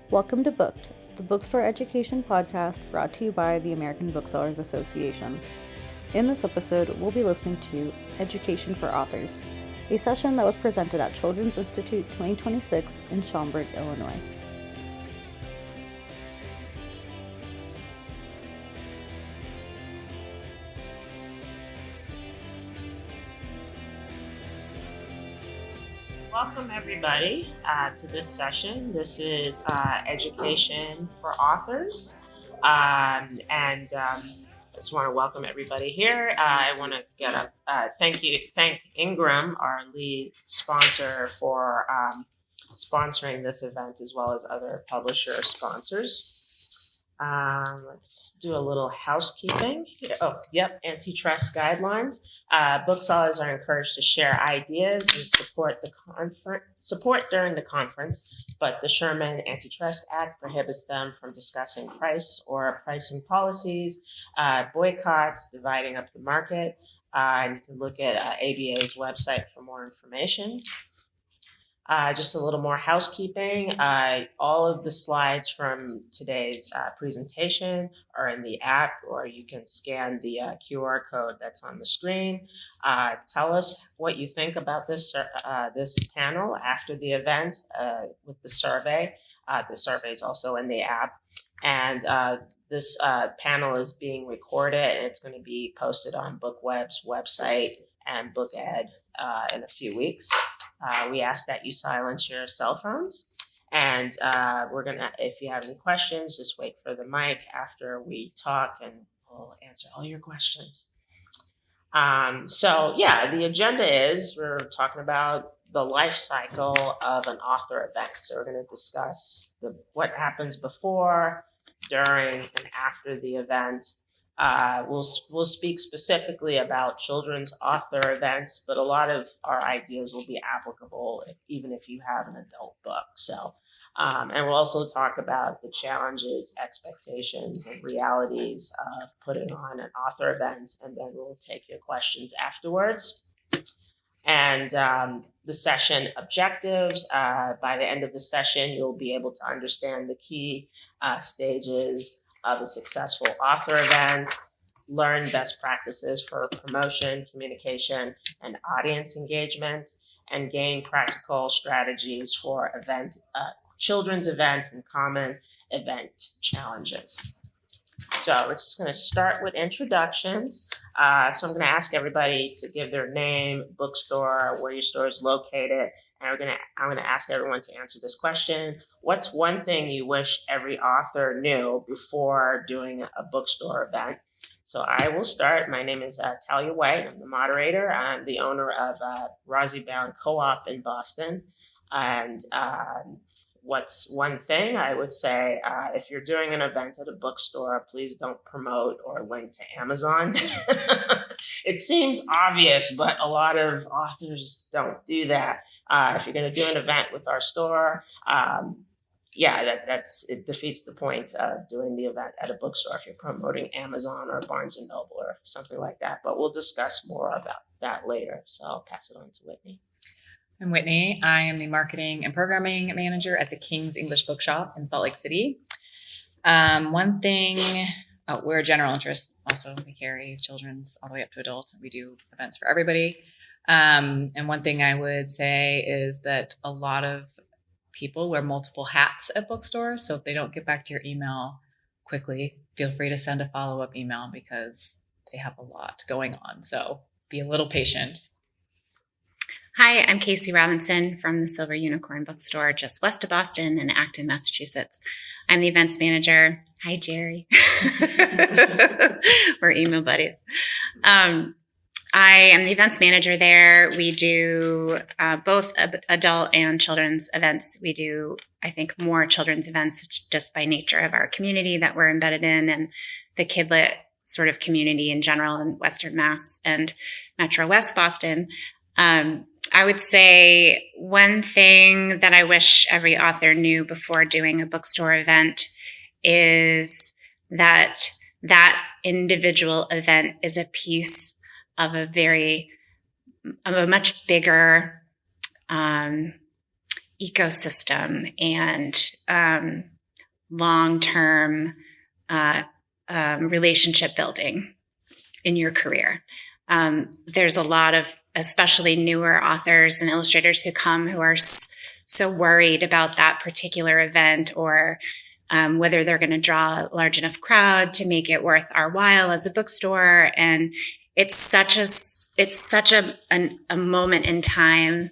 Welcome to Booked, the bookstore education podcast brought to you by the American Booksellers Association. In this episode, we'll be listening to Education for Authors, a session that was presented at Children's Institute 2026 in Schaumburg, Illinois. Welcome everybody to this session. This is Education for Authors, and I just want to welcome everybody here. I want to thank Ingram, our lead sponsor, for sponsoring this event, as well as other publisher sponsors. Let's do a little housekeeping. Antitrust guidelines. Booksellers are encouraged to share ideas and support during the conference, but the Sherman Antitrust Act prohibits them from discussing price or pricing policies, boycotts, dividing up the market. And you can look at ABA's website for more information. Just a little more housekeeping. All of the slides from today's presentation are in the app, or you can scan the QR code that's on the screen. Tell us what you think about this panel after the event with the survey. The survey is also in the app. And this panel is being recorded, and it's going to be posted on BookWeb's website and BookEd in a few weeks. We ask that you silence your cell phones, and if you have any questions, just wait for the mic after we talk, and we'll answer all your questions. The agenda is we're talking about the life cycle of an author event. So we're going to discuss what happens before, during, and after the event. We'll speak specifically about children's author events, but a lot of our ideas will be applicable even if you have an adult book. So, and we'll also talk about the challenges, expectations, and realities of putting on an author event, and then we'll take your questions afterwards. And the session objectives, by the end of the session, you'll be able to understand the key stages of a successful author event, learn best practices for promotion, communication, and audience engagement, and gain practical strategies for children's events and common event challenges. So we're just going to start with introductions. So I'm going to ask everybody to give their name, bookstore, where your store is located, and I'm going to ask everyone to answer this question. What's one thing you wish every author knew before doing a bookstore event? So I will start. My name is Talia White. I'm the moderator. I'm the owner of Rosie Bound Co-op in Boston. And what's one thing I would say, if you're doing an event at a bookstore, please don't promote or link to Amazon. It seems obvious, but a lot of authors don't do that. If you're going to do an event with our store, it defeats the point of doing the event at a bookstore if you're promoting Amazon or Barnes & Noble or something like that. But we'll discuss more about that later. So I'll pass it on to Whitney. I'm Whitney. I am the marketing and programming manager at the King's English Bookshop in Salt Lake City. We're a general interest. Also, we carry children's all the way up to adult. We do events for everybody. And one thing I would say is that a lot of people wear multiple hats at bookstores. So if they don't get back to your email quickly, feel free to send a follow-up email because they have a lot going on. So be a little patient. Hi, I'm Casey Robinson from the Silver Unicorn Bookstore just west of Boston in Acton, Massachusetts. I'm the events manager. Hi, Jerry. We're email buddies. I am the events manager there. We do both adult and children's events. We do, I think, more children's events just by nature of our community that we're embedded in and the kidlit sort of community in general in Western Mass and Metro West Boston. I would say one thing that I wish every author knew before doing a bookstore event is that individual event is a piece of a much bigger ecosystem and long-term relationship building in your career. There's a lot of, especially newer authors and illustrators who come who are so worried about that particular event, or whether they're going to draw a large enough crowd to make it worth our while as a bookstore. And it's such a moment in time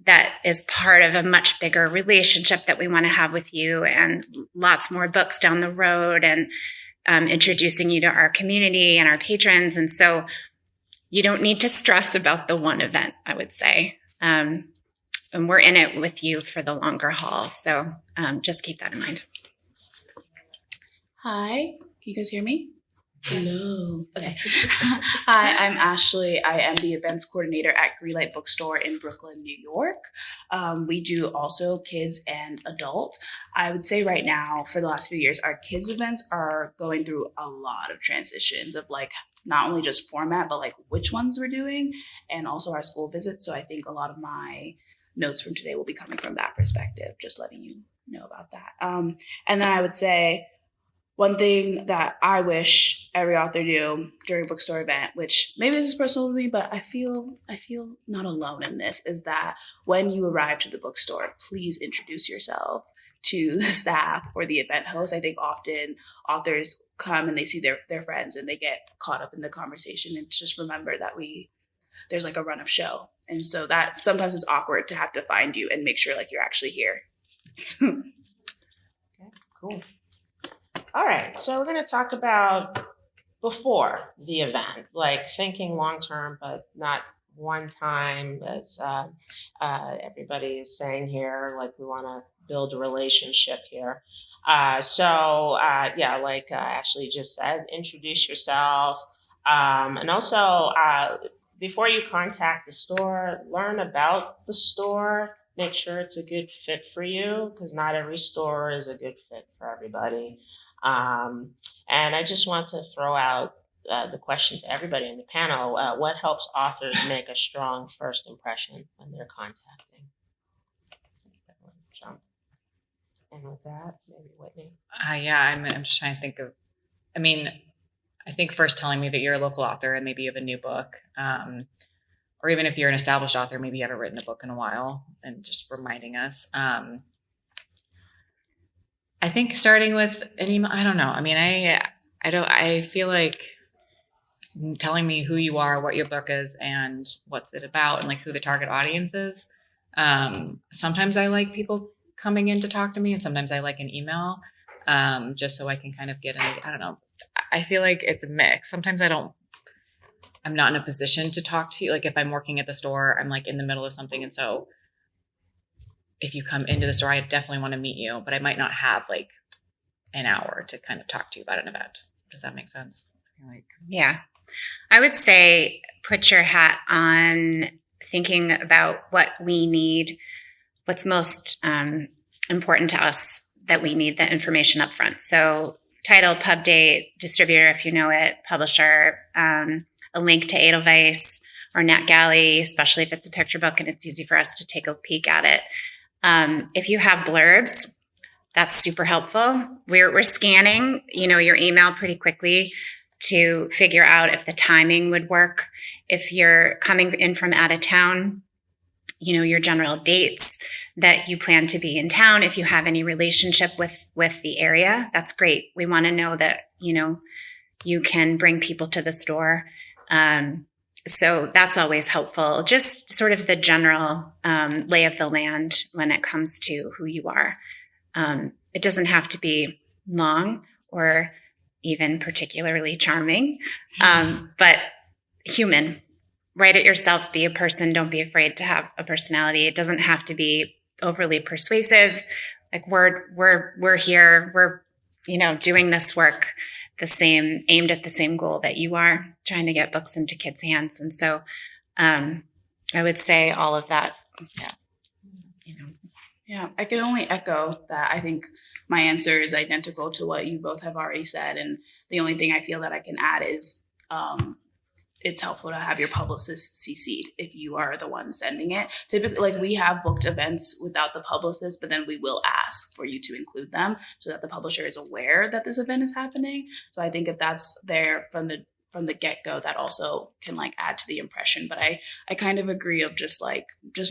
that is part of a much bigger relationship that we want to have with you, and lots more books down the road, and introducing you to our community and our patrons. And so you don't need to stress about the one event, I would say. And we're in it with you for the longer haul. So just keep that in mind. Hi, can you guys hear me? Hello. Okay. Hi, I'm Ashley. I am the events coordinator at Greenlight Bookstore in Brooklyn, New York. We do also kids and adult. I would say right now, for the last few years, our kids events are going through a lot of transitions of like not only just format, but like which ones we're doing, and also our school visits. So I think a lot of my notes from today will be coming from that perspective, just letting you know about that. And then I would say, one thing that I wish every author knew during a bookstore event, which maybe this is personal to me, but I feel not alone in this, is that when you arrive to the bookstore, please introduce yourself to the staff or the event host. I think often authors come and they see their friends and they get caught up in the conversation, and just remember that there's like a run of show. And so that sometimes it's awkward to have to find you and make sure like you're actually here. Okay, cool. All right, so we're going to talk about before the event, like thinking long-term, but not one time, as everybody is saying here, like we want to build a relationship here. Like Ashley just said, introduce yourself. And also, before you contact the store, learn about the store. Make sure it's a good fit for you, because not every store is a good fit for everybody. And I just want to throw out the question to everybody in the panel. What helps authors make a strong first impression when they're contacting? Jump. And with that, maybe Whitney. I'm just trying to think of, I think first telling me that you're a local author and maybe you have a new book, or even if you're an established author, maybe you haven't written a book in a while, and just reminding us. I think starting with an email, I don't know. I feel like telling me who you are, what your book is, and what's it about, and like who the target audience is. Sometimes I like people coming in to talk to me, and sometimes I like an email, just so I can kind of get in. I don't know. I feel like it's a mix. Sometimes I'm not in a position to talk to you. Like if I'm working at the store, I'm like in the middle of something. And so if you come into the store, I definitely want to meet you, but I might not have like an hour to kind of talk to you about an event. Does that make sense? Yeah. I would say put your hat on thinking about what we need, what's most important to us that we need the information up front. So title, pub date, distributor, if you know it, publisher, a link to Edelweiss or NetGalley, especially if it's a picture book and it's easy for us to take a peek at it. If you have blurbs, that's super helpful. We're scanning, your email pretty quickly to figure out if the timing would work. If you're coming in from out of town, your general dates that you plan to be in town. If you have any relationship with the area, that's great. We want to know that, you can bring people to the store. So that's always helpful. Just sort of the general lay of the land when it comes to who you are. It doesn't have to be long or even particularly charming, but human. Write it yourself. Be a person. Don't be afraid to have a personality. It doesn't have to be overly persuasive. Like we're here. We're doing this work aimed at the same goal that you are, trying to get books into kids' hands. And so I would say all of that. Yeah, I can only echo that. I think my answer is identical to what you both have already said. And the only thing I feel that I can add is it's helpful to have your publicist CC'd if you are the one sending it. Typically, like, we have booked events without the publicist, but then we will ask for you to include them so that the publisher is aware that this event is happening. So I think if that's there from the get-go, that also can like add to the impression. But I kind of agree of just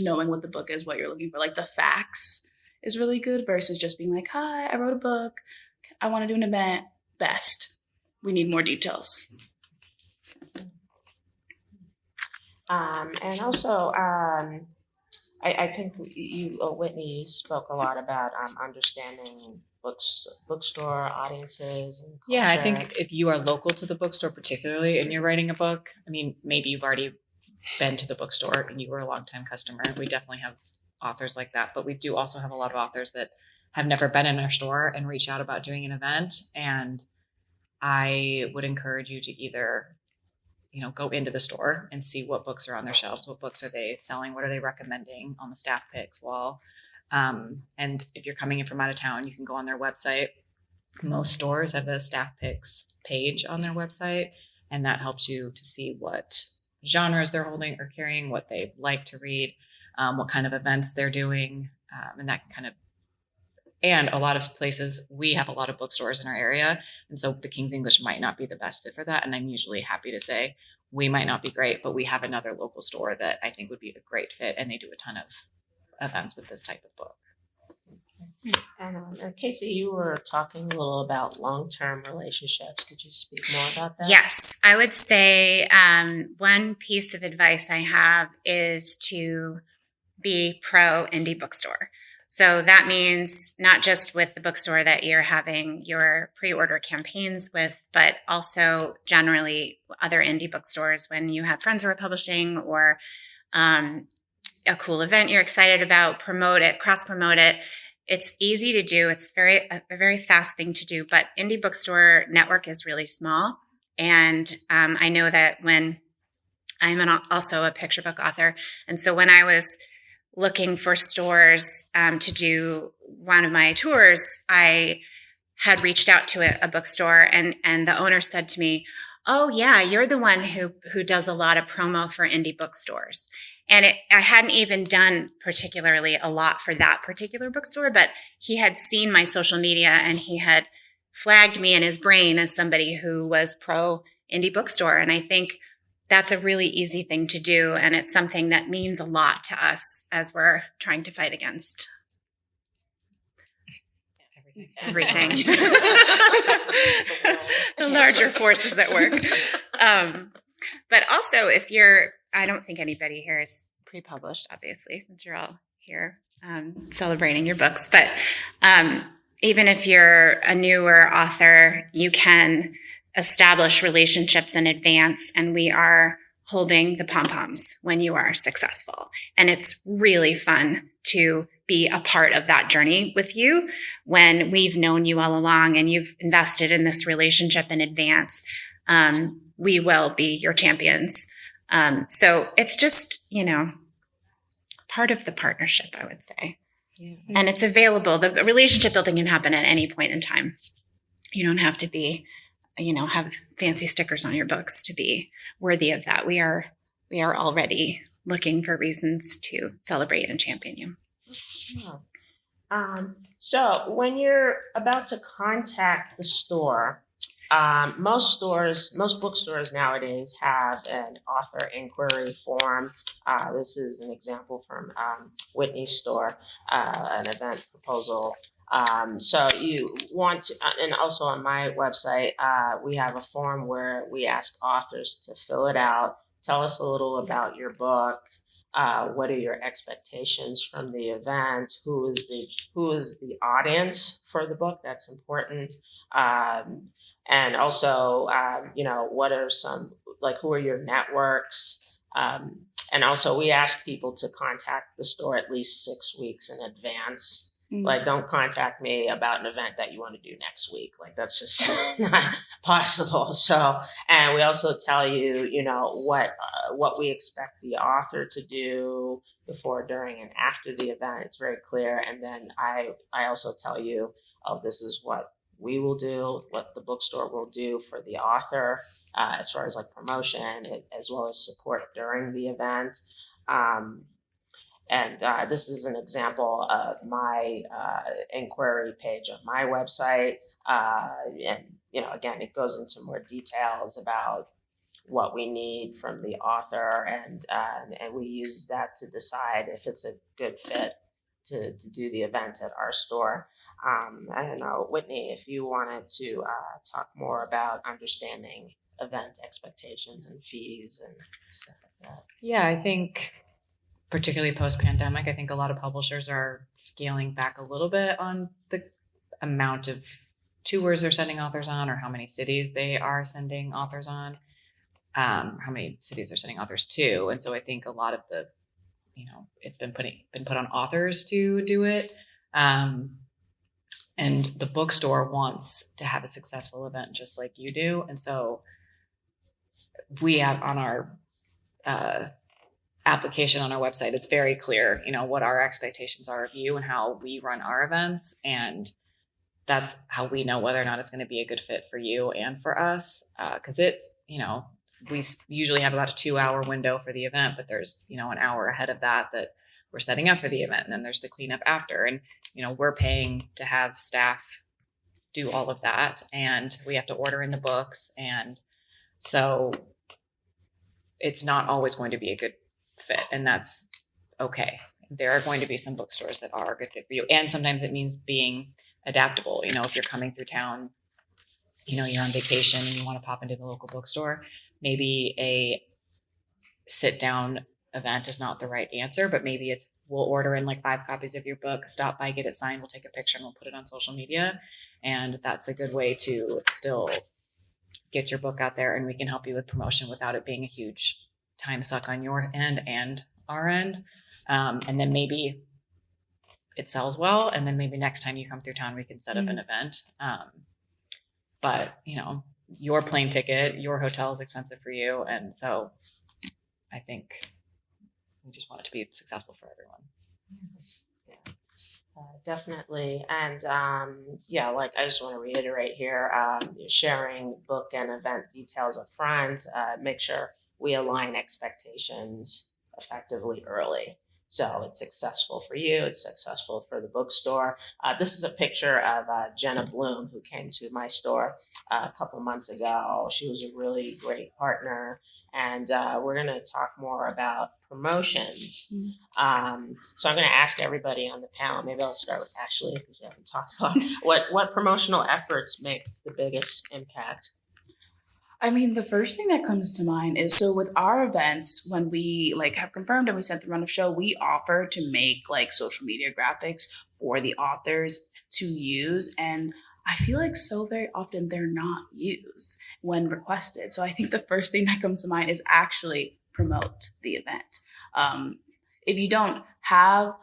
knowing what the book is, what you're looking for. Like, the facts is really good versus just being like, hi, I wrote a book, I want to do an event. Best. We need more details. And also, I think Whitney, you spoke a lot about understanding bookstore audiences. And Yeah, I culture. think if you are local to the bookstore, particularly, and you're writing a book, I mean, maybe you've already been to the bookstore and you were a longtime customer. We definitely have authors like that, but we do also have a lot of authors that have never been in our store and reach out about doing an event. And I would encourage you to either, go into the store and see what books are on their shelves, what books are they selling, what are they recommending on the staff picks wall. And if you're coming in from out of town, you can go on their website. Most stores have a staff picks page on their website, and that helps you to see what genres they're holding or carrying, what they like to read, what kind of events they're doing, and that kind of. And a lot of places, we have a lot of bookstores in our area. And so the King's English might not be the best fit for that. And I'm usually happy to say we might not be great, but we have another local store that I think would be a great fit. And they do a ton of events with this type of book. And Casey, you were talking a little about long-term relationships. Could you speak more about that? Yes, I would say one piece of advice I have is to be pro indie bookstore. So that means not just with the bookstore that you're having your pre-order campaigns with, but also generally other indie bookstores when you have friends who are publishing or a cool event you're excited about, promote it, cross-promote it. It's easy to do. It's a very fast thing to do, but indie bookstore network is really small. And I know that when I'm also a picture book author, and so when I was looking for stores to do one of my tours, I had reached out to a bookstore, and the owner said to me, "Oh yeah, you're the one who does a lot of promo for indie bookstores." And I hadn't even done particularly a lot for that particular bookstore, but he had seen my social media and he had flagged me in his brain as somebody who was pro indie bookstore. And I think that's a really easy thing to do. And it's something that means a lot to us as we're trying to fight against everything. The larger forces at work. But also I don't think anybody here is pre-published, obviously, since you're all here celebrating your books. But even if you're a newer author, you can establish relationships in advance, and we are holding the pom-poms when you are successful. And it's really fun to be a part of that journey with you when we've known you all along and you've invested in this relationship in advance. We will be your champions. So it's just, part of the partnership, I would say. Yeah. And it's available. The relationship building can happen at any point in time. You don't have to be, have fancy stickers on your books to be worthy of that. We are already looking for reasons to celebrate and champion you. Yeah. So when you're about to contact the store, most bookstores nowadays have an author inquiry form. This is an example from Whitney's store, an event proposal. So you want to, and also on my website, we have a form where we ask authors to fill it out. Tell us a little about your book. What are your expectations from the event? Who is the audience for the book? That's important. And also, what are who are your networks? And also we ask people to contact the store at least 6 weeks in advance. Mm-hmm. Like, don't contact me about an event that you want to do next week. Like, that's just not possible. So, and we also tell you, what we expect the author to do before, during, and after the event. It's very clear. And then I also tell you, this is what we will do, what the bookstore will do for the author. as far as like promotion as well as support during the event. And this is an example of my inquiry page on my website. And, again, it goes into more details about what we need from the author, and we use that to decide if it's a good fit to do the event at our store. I don't know, Whitney, if you wanted to talk more about understanding event expectations and fees and stuff like that. Yeah, I think particularly post-pandemic, I think a lot of publishers are scaling back a little bit on the amount of tours they're sending authors on, or how many cities they are sending authors on, how many cities they're sending authors to. And so I think a lot of the, it's been put on authors to do it. And the bookstore wants to have a successful event just like you do. And so we have on our application on our website, it's very clear, what our expectations are of you and how we run our events. And that's how we know whether or not it's going to be a good fit for you and for us. Cause we usually have about a 2-hour window for the event, but there's, an hour ahead of that we're setting up for the event. And then there's the cleanup after. And, we're paying to have staff do all of that. And we have to order in the books. And so it's not always going to be a good fit. And that's okay. There are going to be some bookstores that are a good fit for you. And sometimes it means being adaptable. If you're coming through town, you're on vacation and you want to pop into the local bookstore, maybe a sit down event is not the right answer, but maybe we'll order in like 5 copies of your book, stop by, get it signed, we'll take a picture and we'll put it on social media. And that's a good way to still get your book out there, and we can help you with promotion without it being a huge time suck on your end and our end. And then maybe it sells well. And then maybe next time you come through town, we can set up an event. But your plane ticket, your hotel is expensive for you. And so I think we just want it to be successful for everyone. Definitely. And like I just want to reiterate here, sharing book and event details up front, make sure we align expectations effectively early. So it's successful for you, it's successful for the bookstore. This is a picture of Jenna Bloom, who came to my store a couple months ago. She was a really great partner. And we're going to talk more about promotions. So I'm going to ask everybody on the panel, maybe I'll start with Ashley because we haven't talked about what promotional efforts make the biggest impact. I mean, the first thing that comes to mind is, so with our events, when we have confirmed and we sent the run of show, we offer to make social media graphics for the authors to use. And I feel like so very often they're not used when requested. So I think the first thing that comes to mind is actually promote the event. If you don't have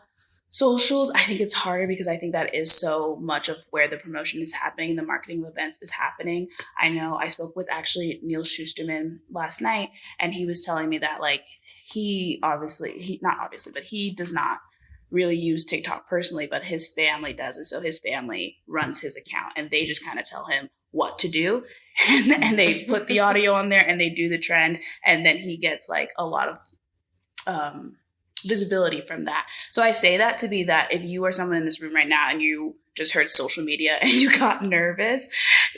socials, I think it's harder because I think that is so much of where the promotion is happening, the marketing of events is happening. I know I spoke with actually Neil Schusterman last night, and he was telling me that he does not really use TikTok personally, but his family does. And so his family runs his account and they just kind of tell him what to do. And they put the audio on there and they do the trend. And then he gets a lot of visibility from that. So I say that to be that if you are someone in this room right now and you just heard social media and you got nervous,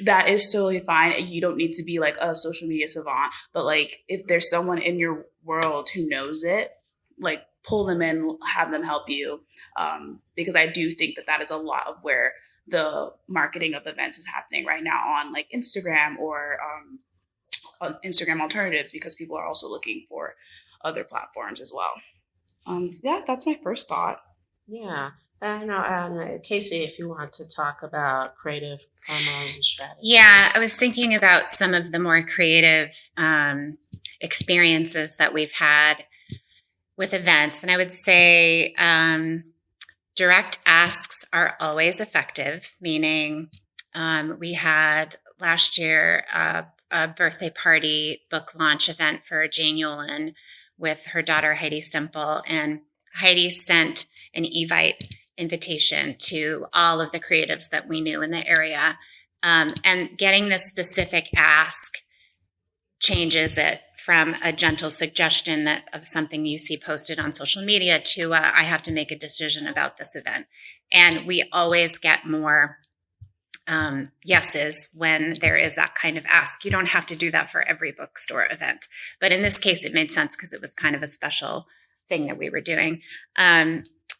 that is totally fine. You don't need to be a social media savant, but if there's someone in your world who knows it, pull them in, have them help you. Because I do think that is a lot of where the marketing of events is happening right now on Instagram or Instagram alternatives, because people are also looking for other platforms as well. That's my first thought. Yeah. I know, Casey, if you want to talk about creative promos and strategies. Yeah, I was thinking about some of the more creative experiences that we've had with events. And I would say direct asks are always effective, meaning we had last year a birthday party book launch event for Jane Yolen with her daughter Heidi Stemple, and Heidi sent an Evite invitation to all of the creatives that we knew in the area. And getting this specific ask changes it from a gentle suggestion of something you see posted on social media to I have to make a decision about this event. And we always get more yeses when there is that kind of ask. You don't have to do that for every bookstore event. But in this case, it made sense because it was kind of a special thing that we were doing.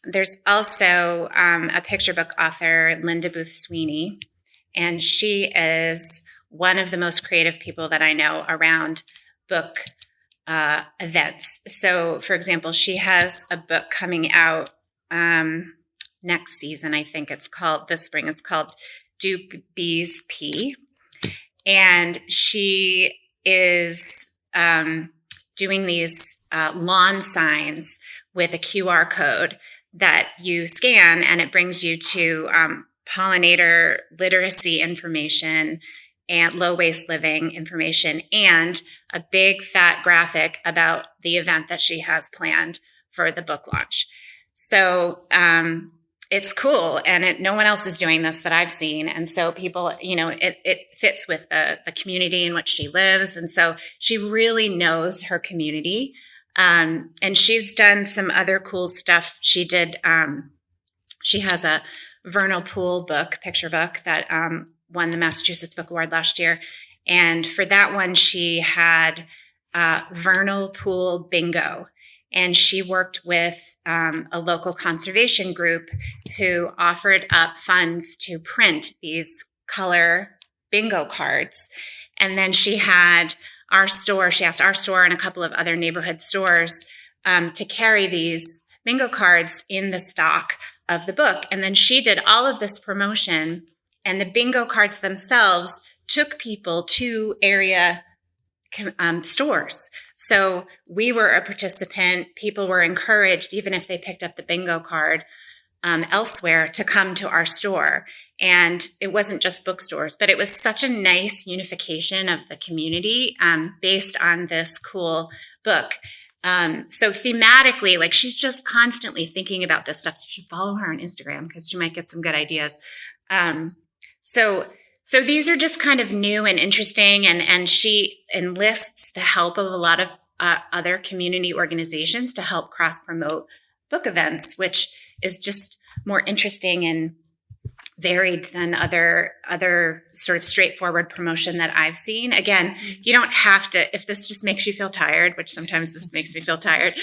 There's also a picture book author, Linda Booth Sweeney, and she is one of the most creative people that I know around book events. So, for example, she has a book coming out next season. I think it's called this spring. It's called Duke Bees Pea. And she is doing these lawn signs with a QR code that you scan, and it brings you to pollinator literacy information and low waste living information, and a big fat graphic about the event that she has planned for the book launch. So it's cool, and no one else is doing this that I've seen. And so people, it fits with the community in which she lives. And so she really knows her community. And she's done some other cool stuff. She did, she has a Vernal Pool book, picture book that won the Massachusetts Book Award last year. And for that one, she had Vernal Pool Bingo. And she worked with a local conservation group who offered up funds to print these color bingo cards. And then she asked our store and a couple of other neighborhood stores to carry these bingo cards in the stock of the book. And then she did all of this promotion, and the bingo cards themselves took people to area stores. So we were a participant. People were encouraged, even if they picked up the bingo card elsewhere, to come to our store. And it wasn't just bookstores, but it was such a nice unification of the community based on this cool book. So thematically, like, she's just constantly thinking about this stuff. So you should follow her on Instagram because you might get some good ideas. So these are just kind of new and interesting, and she enlists the help of a lot of other community organizations to help cross-promote book events, which is just more interesting and varied than other sort of straightforward promotion that I've seen. Again, you don't have to, if this just makes you feel tired, which sometimes this makes me feel tired,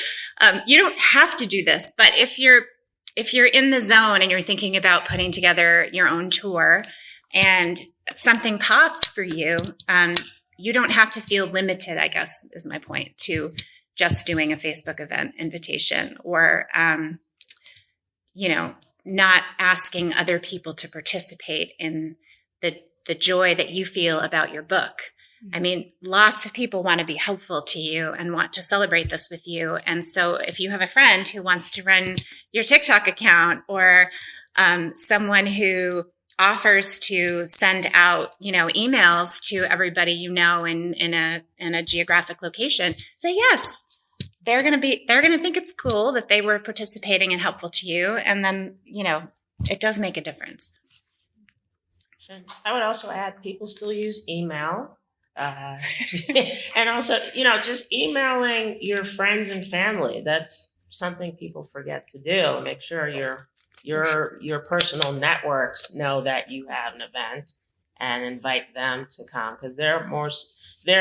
you don't have to do this. But if you're in the zone and you're thinking about putting together your own tour and something pops for you, you don't have to feel limited, I guess is my point, to just doing a Facebook event invitation or, not asking other people to participate in the joy that you feel about your book. I mean, lots of people want to be helpful to you and want to celebrate this with you. And so if you have a friend who wants to run your TikTok account, or someone who offers to send out, emails to everybody in a geographic location, say yes. They're going to think it's cool that they were participating and helpful to you. And then, it does make a difference. I would also add, people still use email. And also, just emailing your friends and family. That's something people forget to do. Make sure your personal networks know that you have an event and invite them to come, because they're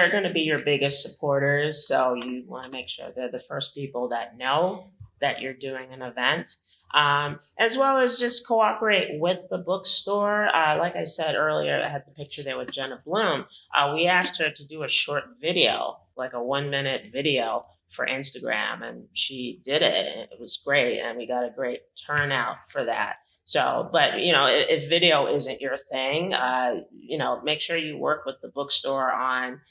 going to be your biggest supporters. So you want to make sure they're the first people that know that you're doing an event, as well as just cooperate with the bookstore. Like I said earlier, I had the picture there with Jenna Bloom. We asked her to do a short video, like a 1-minute video for Instagram, and she did it, and it was great, and we got a great turnout for that. So, but, if video isn't your thing, make sure you work with the bookstore on,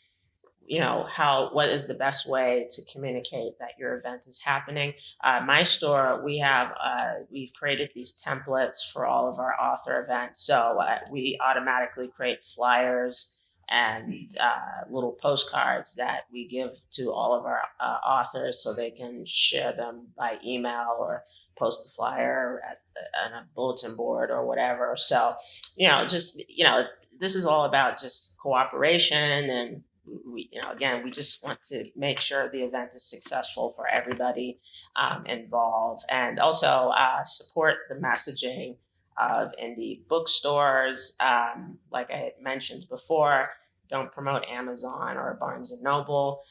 what is the best way to communicate that your event is happening. My store, we've created these templates for all of our author events. So we automatically create flyers and little postcards that we give to all of our authors so they can share them by email or post the flyer on a bulletin board or whatever. So, this is all about just cooperation and we again, we just want to make sure the event is successful for everybody involved, and also support the messaging of indie bookstores. Like I had mentioned before, don't promote Amazon or Barnes and Noble.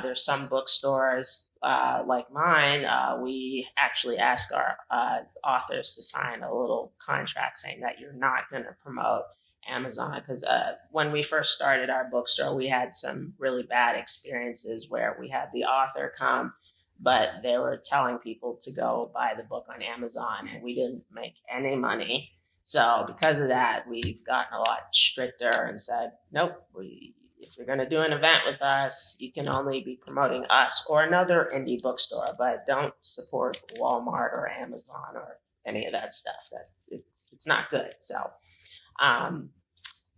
There's some bookstores like mine. We actually ask our authors to sign a little contract saying that you're not going to promote Amazon, because when we first started our bookstore, we had some really bad experiences where we had the author come, but they were telling people to go buy the book on Amazon, and we didn't make any money. So because of that, we've gotten a lot stricter and said, nope, if you're going to do an event with us, you can only be promoting us or another indie bookstore, but don't support Walmart or Amazon or any of that stuff. It's not good. So,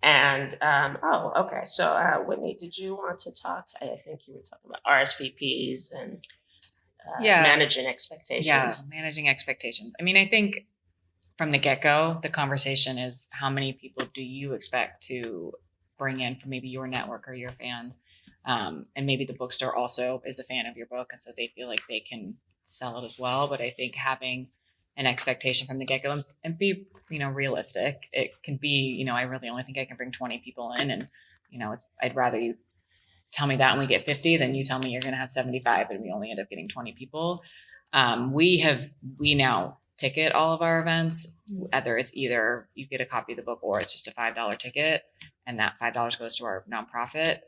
okay. So, Whitney, did you want to talk? I think you were talking about RSVPs and managing expectations. Yeah, managing expectations. I mean, I think from the get-go, the conversation is how many people do you expect to bring in from maybe your network or your fans? And maybe the bookstore also is a fan of your book, and so they feel like they can sell it as well. But I think having an expectation from the get-go and be, realistic. It can be, I really only think I can bring 20 people in, and, I'd rather you tell me that and we get 50 than you tell me you're going to have 75 and we only end up getting 20 people. We now ticket all of our events, whether it's either you get a copy of the book or it's just a $5 ticket, and that $5 goes to our nonprofit,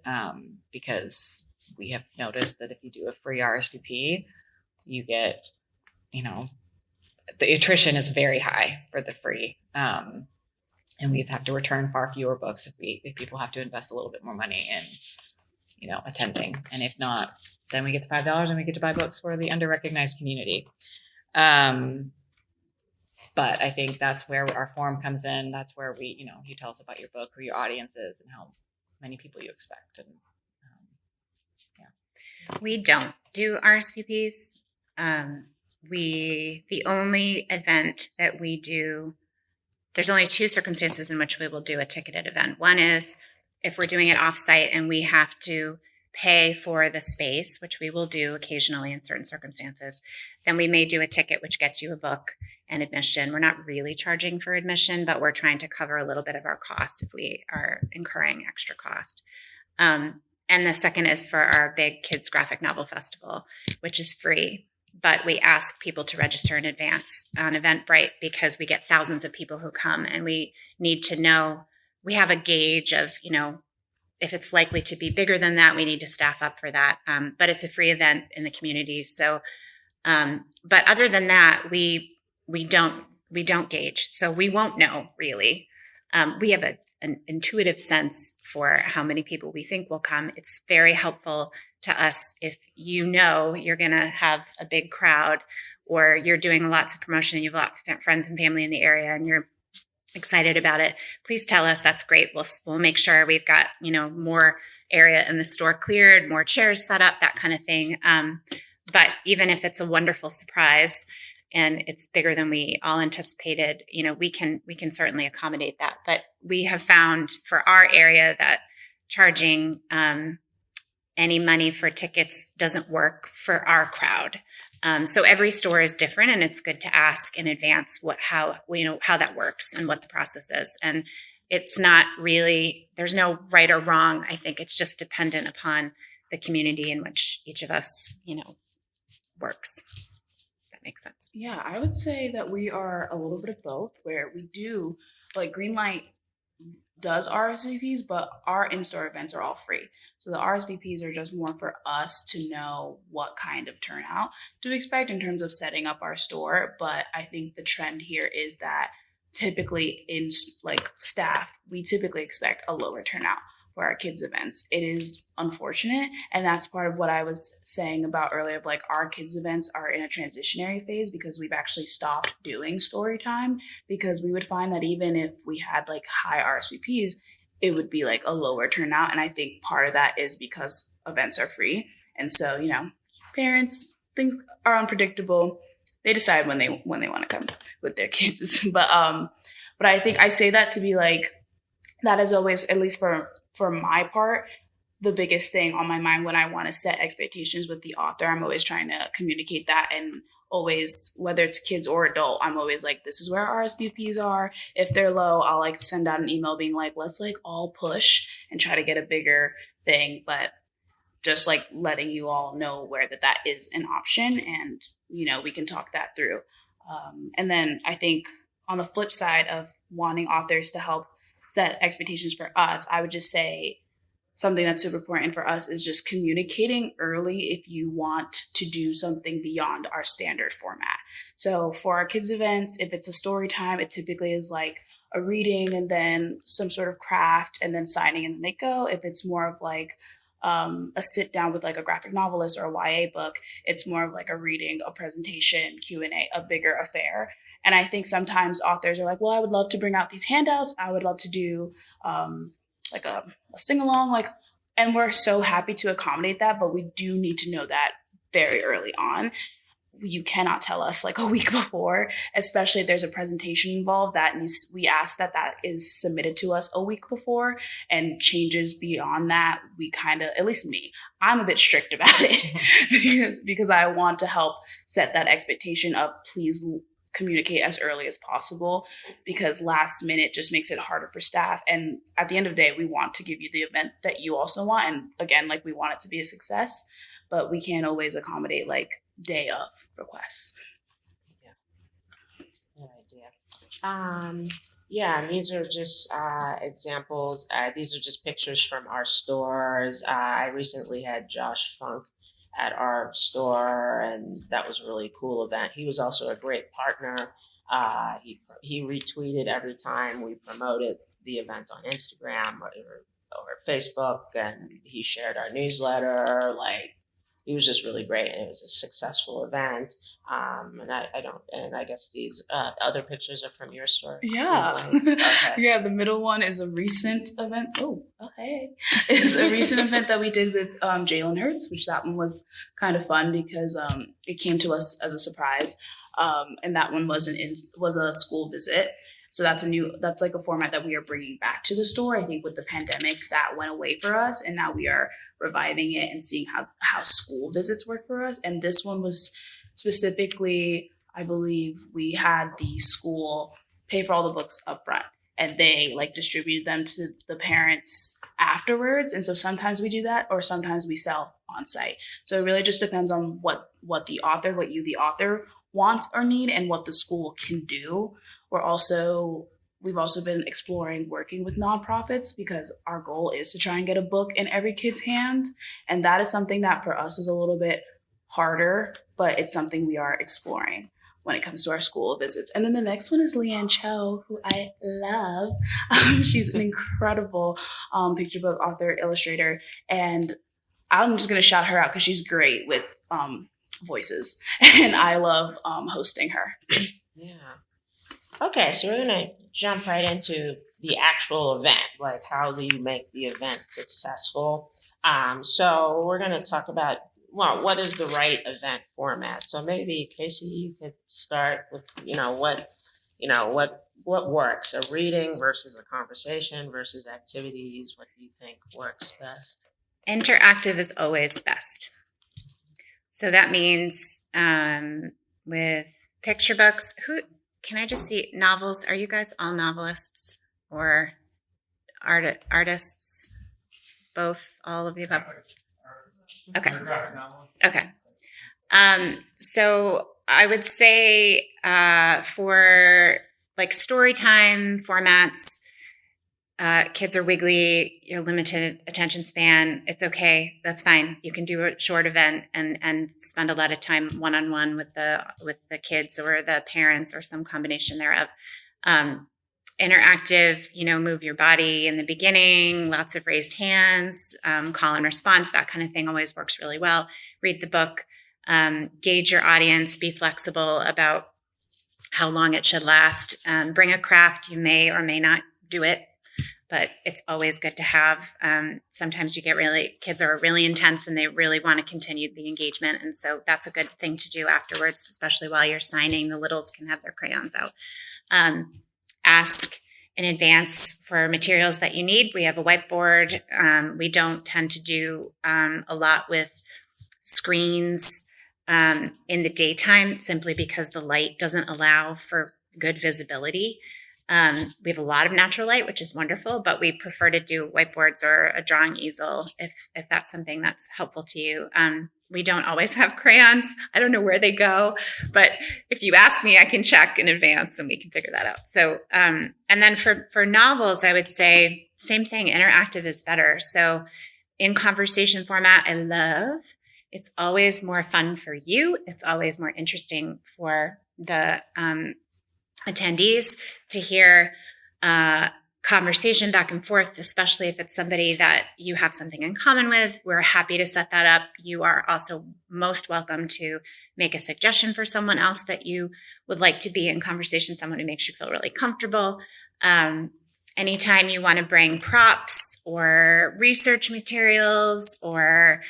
because we have noticed that if you do a free RSVP, you get, the attrition is very high for the free. And we have to return far fewer books if people have to invest a little bit more money in, attending. And if not, then we get the $5 and we get to buy books for the under-recognized community. But I think that's where our forum comes in. That's where you tell us about your book, who your audience is, and how many people you expect. And we don't do RSVPs. The only event that we do, there's only two circumstances in which we will do a ticketed event. One is if we're doing it offsite and we have to pay for the space, which we will do occasionally in certain circumstances, then we may do a ticket, which gets you a book and admission. We're not really charging for admission, but we're trying to cover a little bit of our costs if we are incurring extra cost. And the second is for our big kids graphic novel festival, which is free. But we ask people to register in advance on Eventbrite because we get thousands of people who come, and we need to know, we have a gauge of, if it's likely to be bigger than that, we need to staff up for that. But it's a free event in the community. So, but other than that, we don't gauge. So we won't know really. We have an intuitive sense for how many people we think will come. It's very helpful to us if you're going to have a big crowd, or you're doing lots of promotion and you have lots of friends and family in the area and you're excited about it. Please tell us. That's great. We'll make sure we've got, more area in the store cleared, more chairs set up, that kind of thing. But even if it's a wonderful surprise and it's bigger than we all anticipated, we can certainly accommodate that. But we have found for our area that charging any money for tickets doesn't work for our crowd. So every store is different, and it's good to ask in advance how that works and what the process is. And it's not really, there's no right or wrong. I think it's just dependent upon the community in which each of us, works. That makes sense. Yeah, I would say that we are a little bit of both, where we do, like Greenlight does RSVPs, but our in-store events are all free. So the RSVPs are just more for us to know what kind of turnout to expect in terms of setting up our store. But I think the trend here is that typically in staff, we typically expect a lower turnout for our kids events. It is unfortunate, and that's part of what I was saying about earlier, our kids events are in a transitionary phase because we've actually stopped doing story time, because we would find that even if we had high RSVPs, it would be a lower turnout. And I think part of that is because events are free, and so parents, things are unpredictable. They decide when they want to come with their kids. But I think I say that to be that is always, at least for my part, the biggest thing on my mind when I want to set expectations with the author. I'm always trying to communicate that, and always, whether it's kids or adult, I'm always like, this is where our RSVPs are. If they're low, I'll like send out an email being like, let's like all push and try to get a bigger thing. But just like letting you all know where that is an option, and, you know, we can talk that through. And then I think on the flip side of wanting authors to help set expectations for us, I would just say something that's super important for us is just communicating early if you want to do something beyond our standard format. So for our kids events, if it's a story time, it typically is like a reading and then some sort of craft and then signing and then they go. If it's more of like a sit down with like a graphic novelist or a YA book, it's more of like a reading, a presentation, Q&A, a bigger affair. And I think sometimes authors are like, well, I would love to bring out these handouts. I would love to do like a sing-along, like, and we're so happy to accommodate that, but we do need to know that very early on. You cannot tell us like a week before, especially if there's a presentation involved we ask that is submitted to us a week before, and changes beyond that, we kind of, at least me, I'm a bit strict about it because I want to help set that expectation of please communicate as early as possible, because last minute just makes it harder for staff. And at the end of the day, we want to give you the event that you also want. And again, like, we want it to be a success, but we can't always accommodate like day of requests. Yeah, good idea. Yeah, and these are just examples. These are just pictures from our stores. I recently had Josh Funk at our store, and that was a really cool event. He was also a great partner. He retweeted every time we promoted the event on Instagram or Facebook, and he shared our newsletter. Like, he was just really great, and it was a successful event. And I guess these other pictures are from your store. Yeah. Okay. Yeah, the middle one is a recent event. Oh, hey. It's a recent event that we did with Jalen Hurts, which that one was kind of fun because it came to us as a surprise. And that one was a school visit. So that's like a format that we are bringing back to the store. I think with the pandemic that went away for us, and now we are reviving it and seeing how school visits work for us. And this one was specifically, I believe we had the school pay for all the books up front, and they like distributed them to the parents afterwards. And so sometimes we do that, or sometimes we sell on site. So it really just depends on what the author wants or need, and what the school can do. We've also been exploring working with nonprofits, because our goal is to try and get a book in every kid's hand. And that is something that for us is a little bit harder, but it's something we are exploring when it comes to our school visits. And then the next one is Leanne Cho, who I love. She's an incredible picture book author, illustrator. And I'm just going to shout her out because she's great with voices. And I love hosting her. Yeah. Okay, so we're going to jump right into the actual event. Like, how do you make the event successful? So we're going to talk about, well, what is the right event format? So maybe, Casey, you could start with, what works? A reading versus a conversation versus activities. What do you think works best? Interactive is always best. So that means with picture books, can I just see novels? Are you guys all novelists or artists? Both, all of the above? Okay. Okay. So I would say for like story time formats, kids are wiggly, you're limited attention span. It's okay. That's fine. You can do a short event and spend a lot of time one-on-one with the kids or the parents or some combination thereof. Interactive, move your body in the beginning, lots of raised hands, call and response, that kind of thing always works really well. Read the book, gauge your audience, be flexible about how long it should last. Bring a craft. You may or may not do it, but it's always good to have. Sometimes you get kids are really intense and they really want to continue the engagement. And so that's a good thing to do afterwards, especially while you're signing. The littles can have their crayons out. Ask in advance for materials that you need. We have a whiteboard. We don't tend to do a lot with screens in the daytime simply because the light doesn't allow for good visibility. We have a lot of natural light, which is wonderful, but we prefer to do whiteboards or a drawing easel if that's something that's helpful to you. We don't always have crayons. I don't know where they go, but if you ask me, I can check in advance and we can figure that out. So, and then for novels, I would say same thing. Interactive is better. So in conversation format, I love. It's always more fun for you. It's always more interesting for the attendees to hear conversation back and forth, especially if it's somebody that you have something in common with. We're happy to set that up. You are also most welcome to make a suggestion for someone else that you would like to be in conversation, someone who makes you feel really comfortable. Anytime you want to bring props or research materials or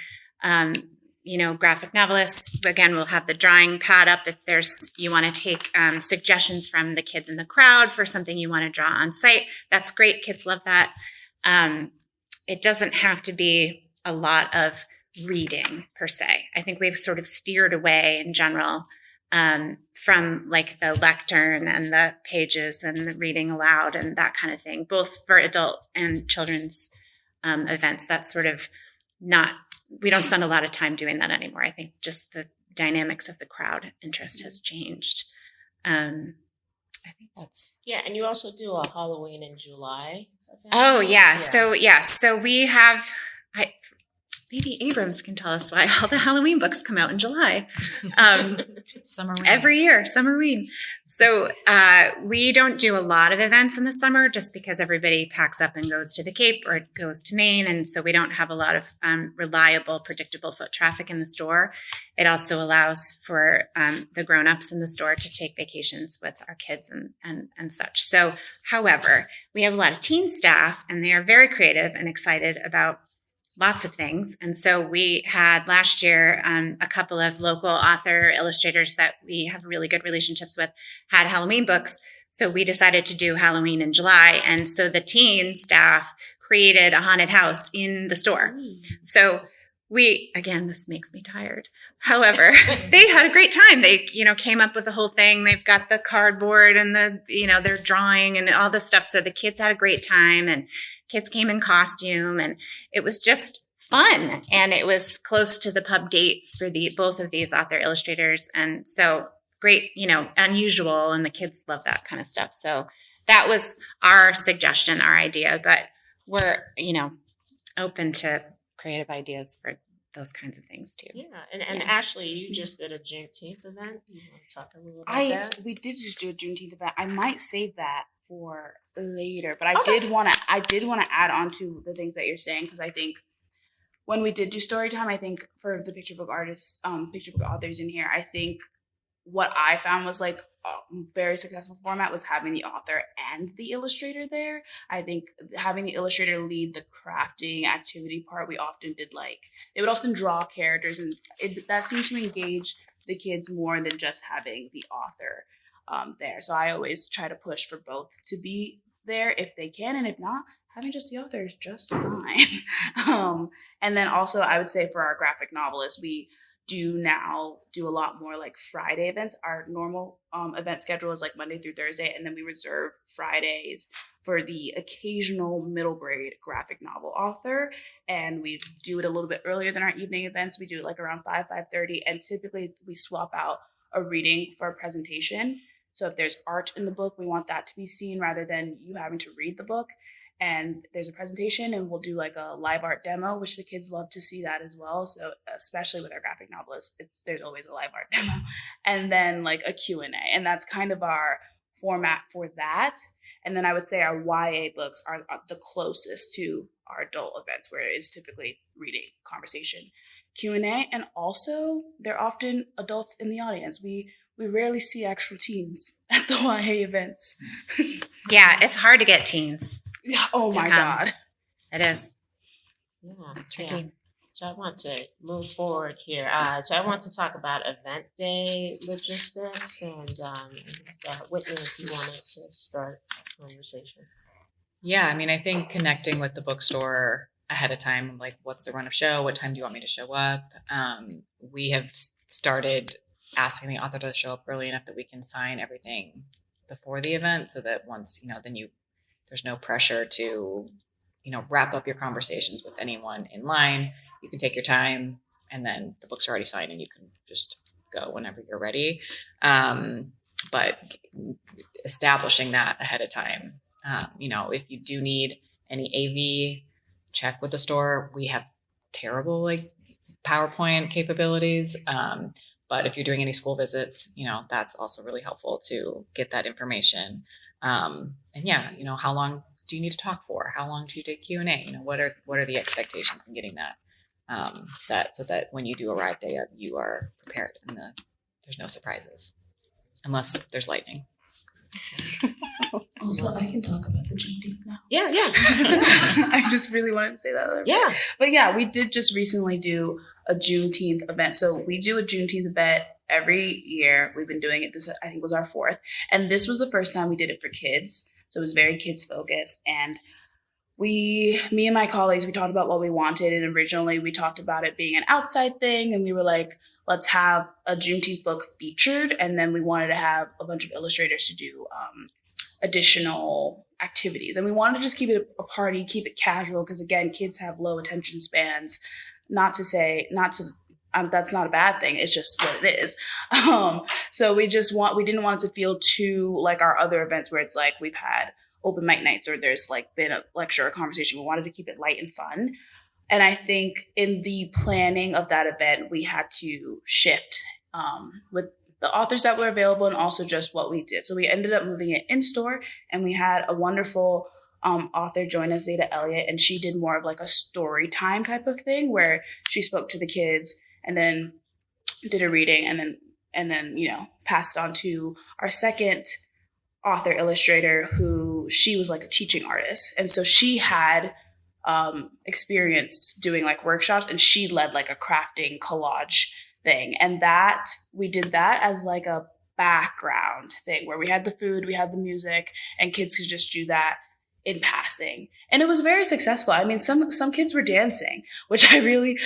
graphic novelists, again, we'll have the drawing pad up if you want to take suggestions from the kids in the crowd for something you want to draw on site. That's great. Kids love that. It doesn't have to be a lot of reading per se. I think we've sort of steered away in general from like the lectern and the pages and the reading aloud and that kind of thing, both for adult and children's events. That's sort of we don't spend a lot of time doing that anymore. I think just the dynamics of the crowd interest has changed. I think that's. Yeah. And you also do a Halloween in July event? Oh, yeah. So we have, maybe Abrams can tell us why all the Halloween books come out in July. Summerween. Every year, Summerween. So we don't do a lot of events in the summer just because everybody packs up and goes to the Cape or goes to Maine. And so we don't have a lot of reliable, predictable foot traffic in the store. It also allows for the grown-ups in the store to take vacations with our kids and such. So, however, we have a lot of teen staff and they are very creative and excited about lots of things. And so we had last year a couple of local author illustrators that we have really good relationships with had Halloween books. So we decided to do Halloween in July. And so the teen staff created a haunted house in the store. So this makes me tired. However, they had a great time. They, came up with the whole thing. They've got the cardboard and they're drawing and all this stuff. So the kids had a great time and kids came in costume and it was just fun. And it was close to the pub dates for both of these author illustrators. And so great, unusual. And the kids love that kind of stuff. So that was our suggestion, our idea, but we're, open to creative ideas for those kinds of things too. Yeah. And Ashley, you just did a Juneteenth event. You want to talk a little about that? We did just do a Juneteenth event. I might save that for later, but I did want to add on to the things that you're saying, because I think when we did do story time, I think for the picture book authors in here, I think what I found was like a very successful format was having the author and the illustrator there. I think having the illustrator lead the crafting activity part, they would often draw characters, and that seemed to engage the kids more than just having the author there. So I always try to push for both to be there if they can, and if not, having just the author is just fine. And then also I would say for our graphic novelists, we do a lot more like Friday events. Our normal event schedule is like Monday through Thursday, and then we reserve Fridays for the occasional middle grade graphic novel author, and we do it a little bit earlier than our evening events. We do it like around 5:30, and typically we swap out a reading for a presentation. So if there's art in the book, we want that to be seen rather than you having to read the book. And there's a presentation, and we'll do like a live art demo, which the kids love to see that as well. So especially with our graphic novelists, there's always a live art demo, and then like a Q&A. And that's kind of our format for that. And then I would say our YA books are the closest to our adult events, where it is typically reading, conversation, Q&A. And also they're often adults in the audience. We rarely see actual teens at the YA events. Yeah, it's hard to get teens. Yeah. Oh my God. It is. Yeah. Tricky. So I want to move forward here. So I want to talk about event day logistics, and Whitney, if you wanted to start a conversation. Yeah, I mean, I think connecting with the bookstore ahead of time, like what's the run of show? What time do you want me to show up? We have started asking the author to show up early enough that we can sign everything before the event, so that once, then there's no pressure to, wrap up your conversations with anyone in line. You can take your time, and then the book's already signed and you can just go whenever you're ready. But establishing that ahead of time, if you do need any AV, check with the store. We have terrible PowerPoint capabilities. But if you're doing any school visits, that's also really helpful to get that information. And yeah, how long do you need to talk for? How long do you do Q&A? What are the expectations in getting that set, so that when you do arrive day of, you are prepared and there's no surprises, unless there's lightning. Also, I can talk about the Juneteenth now. Yeah. I just really wanted to say that. Yeah. But yeah, we did just recently do a Juneteenth event. So we do a Juneteenth event every year. We've been doing it. This, I think, was our 4th. And this was the first time we did it for kids. So it was very kids focused. And me and my colleagues, we talked about what we wanted. And originally we talked about it being an outside thing. And we were like, let's have a Juneteenth book featured. And then we wanted to have a bunch of illustrators to do additional activities. And we wanted to just keep it a party, keep it casual. Because again, kids have low attention spans. That's not a bad thing. It's just what it is. So we didn't want it to feel too like our other events where it's like we've had open mic nights or there's been a lecture or conversation. We wanted to keep it light and fun. And I think in the planning of that event, we had to shift with the authors that were available and also just what we did. So we ended up moving it in store, and we had a wonderful author join us, Zeta Elliott, and she did more of a story time type of thing where she spoke to the kids and then did a reading and then passed on to our second author illustrator, who she was a teaching artist. And so she had experience doing workshops, and she led a crafting collage thing. And that we did that as a background thing where we had the food, we had the music, and kids could just do that in passing. And it was very successful. I mean, some kids were dancing, which I really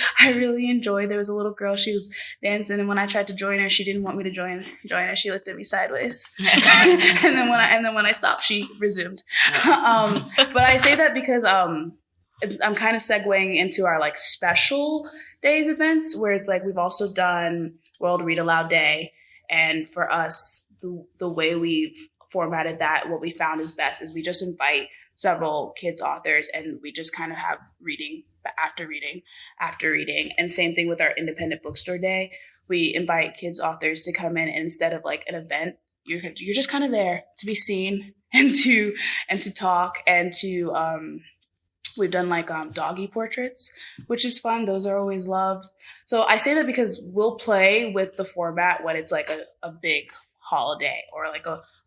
enjoyed. There was a little girl, she was dancing, and when I tried to join her, she didn't want me to join her. She looked at me sideways. and then when I stopped, she resumed. But I say that because I'm kind of segueing into our special days events, where it's we've also done World Read Aloud Day. And for us, the way we've formatted that, what we found is best is we just invite several kids authors, and we just kind of have reading after reading after reading. And same thing with our independent bookstore day. We invite kids authors to come in, and instead of an event, you're just kind of there to be seen and to talk and to we've done doggy portraits, which is fun. Those are always loved. So I say that because we'll play with the format when it's a big holiday or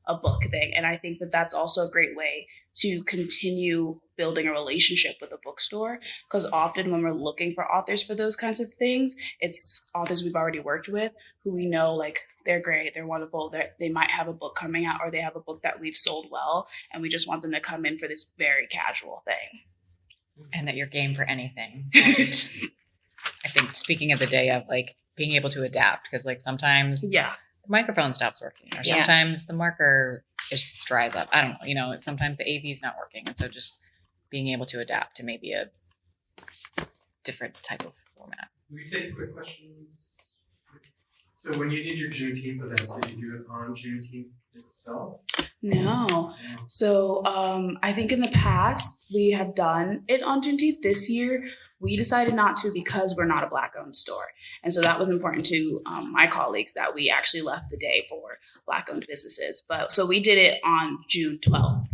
a book thing. And I think that that's also a great way to continue building a relationship with a bookstore, because often when we're looking for authors for those kinds of things, it's authors we've already worked with who we know they're great, they're wonderful, they might have a book coming out, or they have a book that we've sold well, and we just want them to come in for this very casual thing. And that you're game for anything. And I think speaking of the day of being able to adapt, because sometimes the microphone stops working, or sometimes the marker dries up. I don't know, sometimes the AV is not working. And so just being able to adapt to maybe a different type of format. Will you take quick questions? So when you did your Juneteenth event, did you do it on Juneteenth itself? No. So I think in the past we have done it on Juneteenth. This year we decided not to because we're not a Black-owned store. And so that was important to my colleagues, that we actually left the day for Black-owned businesses. But so we did it on June 12th.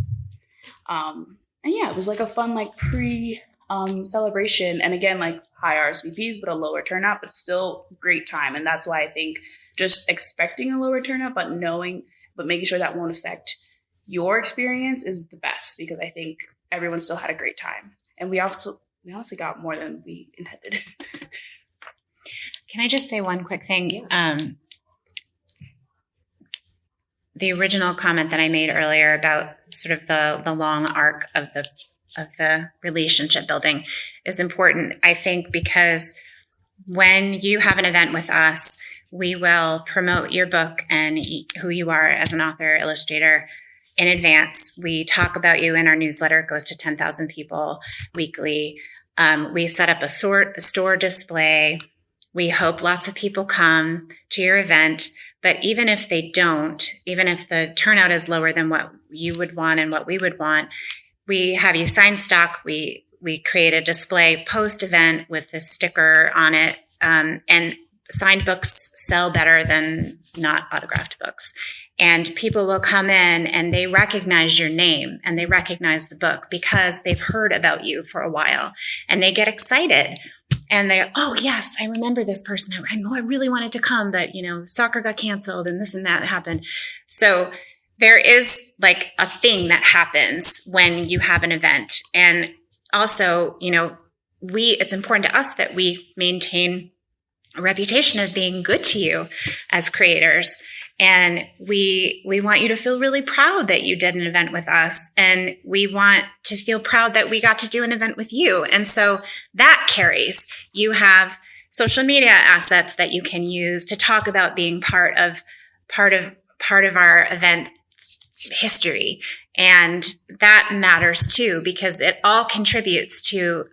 And yeah, it was a fun celebration. And again, high RSVPs, but a lower turnout, but still great time. And that's why I think just expecting a lower turnout, but making sure that won't affect your experience is the best, because I think everyone still had a great time. And we also we honestly got more than we intended. Can I just say one quick thing? Yeah. The original comment that I made earlier about sort of the long arc of the relationship building is important, I think, because when you have an event with us, we will promote your book and who you are as an author, illustrator in advance. We talk about you in our newsletter. It goes to 10,000 people weekly. We set up a store display. We hope lots of people come to your event. But even if they don't, even if the turnout is lower than what you would want and what we would want, we have you sign stock. We create a display post-event with a sticker on it. And signed books sell better than not autographed books. And people will come in and they recognize your name and they recognize the book because they've heard about you for a while and they get excited. And they're, oh, yes, I remember this person. I know I really wanted to come, but, soccer got canceled and this and that happened. So there is like a thing that happens when you have an event. And also, it's important to us that we maintain a reputation of being good to you as creators. And we want you to feel really proud that you did an event with us. And we want to feel proud that we got to do an event with you. And so that carries. You have social media assets that you can use to talk about being part of our event history. And that matters too, because it all contributes to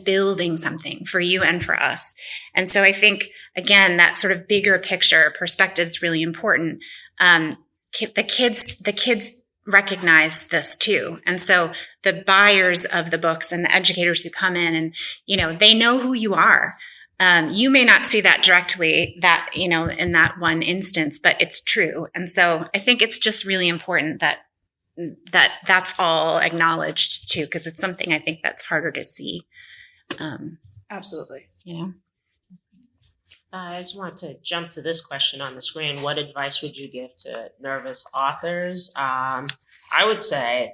building something for you and for us. And so I think, again, that sort of bigger picture perspective is really important. The kids recognize this too. And so the buyers of the books and the educators who come in and, they know who you are. You may not see that directly in that one instance, but it's true. And so I think it's just really important that's all acknowledged too, because it's something I think that's harder to see. Absolutely. I just want to jump to this question on the screen. What advice would you give to nervous authors? I would say,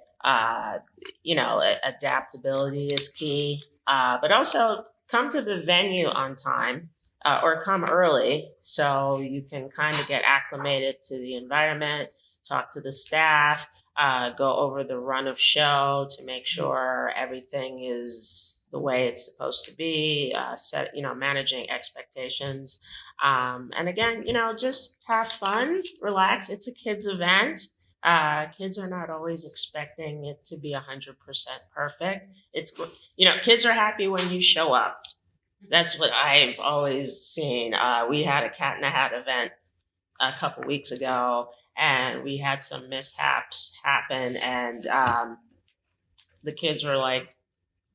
adaptability is key, but also come to the venue on time or come early so you can kind of get acclimated to the environment, talk to the staff, go over the run of show to make sure everything is the way it's supposed to be, managing expectations. And again, just have fun, relax. It's a kids' event. Kids are not always expecting it to be 100% perfect. Kids are happy when you show up. That's what I've always seen. We had a Cat in the Hat event a couple weeks ago, and we had some mishaps happen, and the kids were like,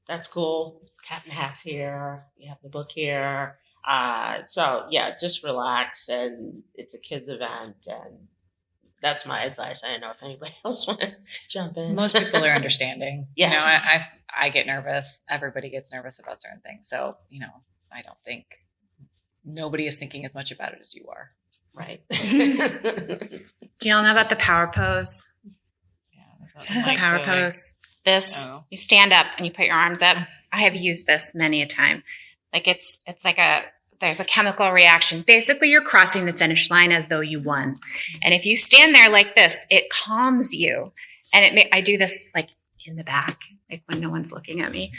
that's cool. Cat in the Hat's here. We have the book here. Just relax, and it's a kids' event, and that's my advice. I don't know if anybody else want to jump in. Most people are understanding. Yeah. I get nervous. Everybody gets nervous about certain things. So, I don't think nobody is thinking as much about it as you are. Right. Do y'all know about the power pose? Yeah. The power pose. You stand up and you put your arms up. I have used this many a time. Like it's like there's a chemical reaction. Basically, you're crossing the finish line as though you won. And if you stand there like this, it calms you. And I do this like in the back, like when no one's looking at me.